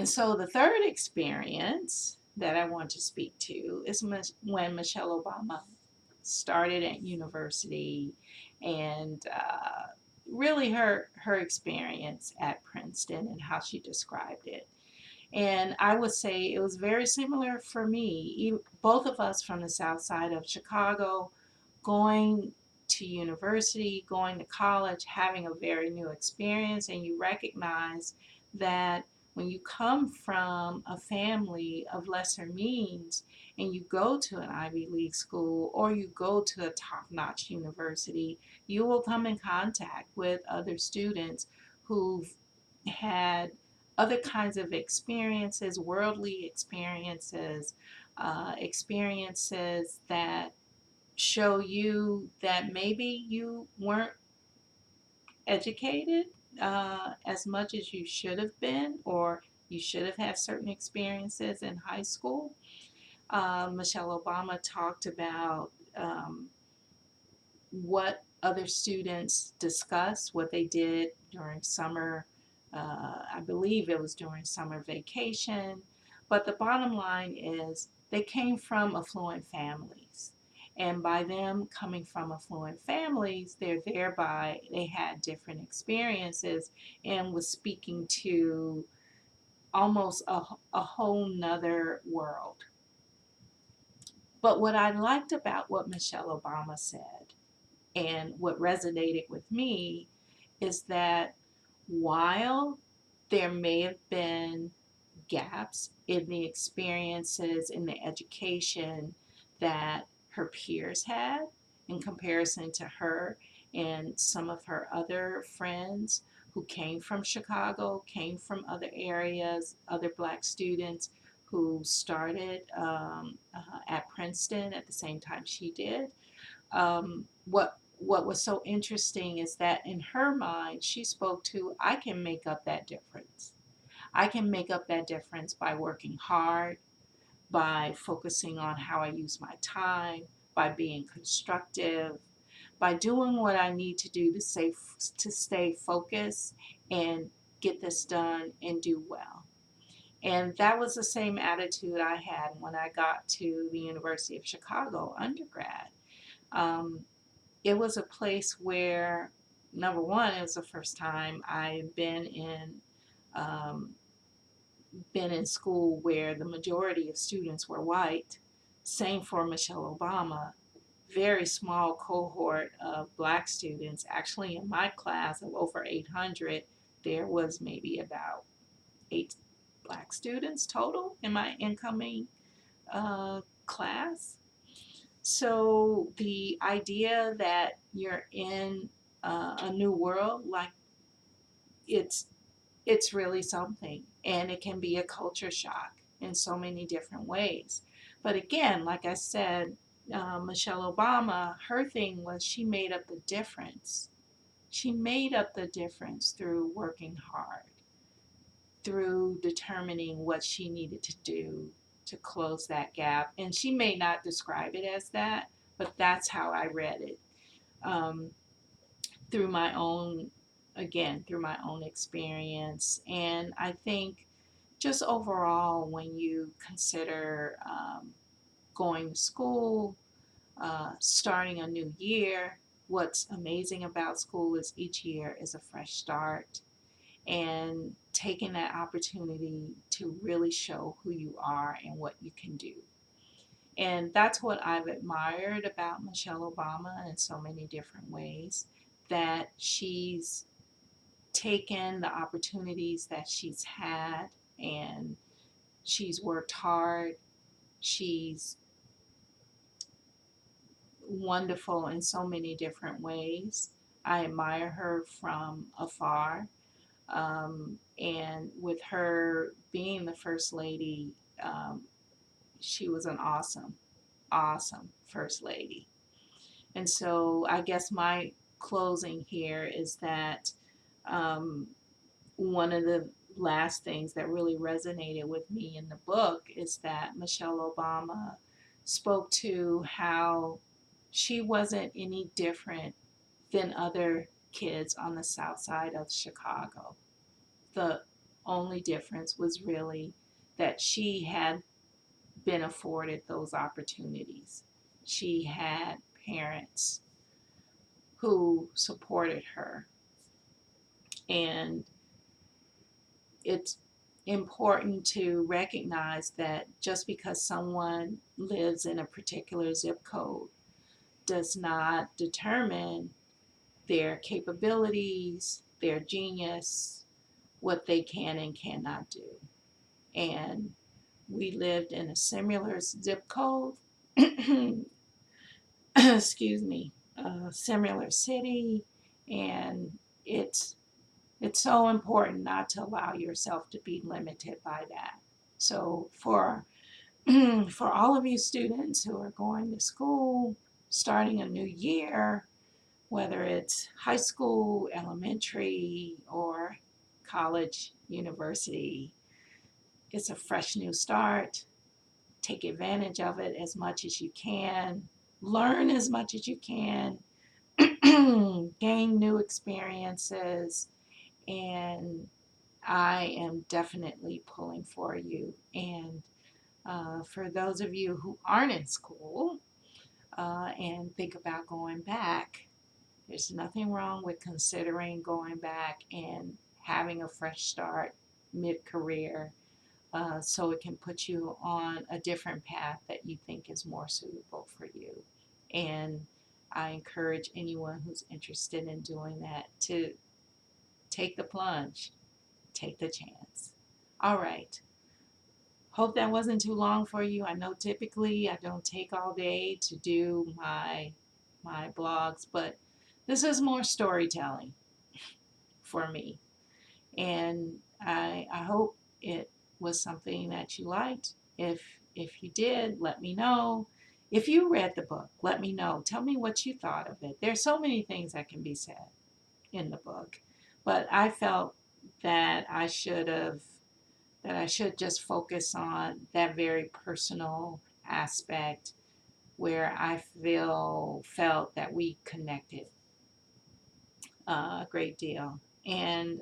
And so the third experience that I want to speak to is when Michelle Obama started at university and really her experience at Princeton and how she described it. And I would say it was very similar for me, both of us from the south side of Chicago, going to university, going to college, having a very new experience. And you recognize that when you come from a family of lesser means and you go to an Ivy League school or you go to a top notch university, you will come in contact with other students who've had other kinds of experiences, worldly experiences, experiences that show you that maybe you weren't educated as much as you should have been, or you should have had certain experiences in high school. Michelle Obama talked about what other students discussed, what they did during summer. I believe it was during summer vacation. But the bottom line is they came from affluent families. And by them coming from affluent families, they had different experiences and was speaking to almost a whole nother world. But what I liked about what Michelle Obama said and what resonated with me is that while there may have been gaps in the experiences in the education that her peers had in comparison to her and some of her other friends who came from Chicago, came from other areas, other Black students who started at Princeton at the same time she did. What was so interesting is that in her mind, she spoke to, I can make up that difference. I can make up that difference by working hard, by focusing on how I use my time, by being constructive, by doing what I need to do to stay focused and get this done and do well. And that was the same attitude I had when I got to the University of Chicago undergrad. Um, it was a place where, number one, it was the first time I had um, been in school where the majority of students were white. Same for Michelle Obama. Very small cohort of Black students. Actually, in my class of over 800, there was maybe about 8 Black students total in my incoming class. So the idea that you're in a new world, like it's it's really something, and it can be a culture shock in so many different ways. But again, like I said, Michelle Obama, her thing was she made up the difference. She made up the difference through working hard, through determining what she needed to do to close that gap. And she may not describe it as that, but that's how I read it, um, through my own, again, through my own experience. And I think just overall, when you consider going to school, starting a new year, what's amazing about school is each year is a fresh start, and taking that opportunity to really show who you are and what you can do. And that's what I've admired about Michelle Obama in so many different ways, that she's taken the opportunities that she's had and she's worked hard. She's wonderful in so many different ways. I admire her from afar. And with her being the first lady, she was an awesome, awesome first lady. And so I guess my closing here is that um, one of the last things that really resonated with me in the book is that Michelle Obama spoke to how she wasn't any different than other kids on the south side of Chicago. The only difference was really that she had been afforded those opportunities. She had parents who supported her. And it's important to recognize that just because someone lives in a particular zip code does not determine their capabilities, their genius, what they can and cannot do. And we lived in a similar zip code, excuse me, a similar city, and it's it's so important not to allow yourself to be limited by that. So for for all of you students who are going to school, starting a new year, whether it's high school, elementary, or college, university, it's a fresh new start. Take advantage of it as much as you can. Learn as much as you can. Gain new experiences. And I am definitely pulling for you. And for those of you who aren't in school and think about going back, there's nothing wrong with considering going back and having a fresh start mid career so it can put you on a different path that you think is more suitable for you. And I encourage anyone who's interested in doing that to take the plunge, take the chance. All right. Hope that wasn't too long for you. I know typically I don't take all day to do my blogs, but this is more storytelling for me. And I hope it was something that you liked. If you did, let me know. If you read the book, let me know. Tell me what you thought of it. There's so many things that can be said in the book, but I felt that I should just focus on that very personal aspect where I felt that we connected a great deal. And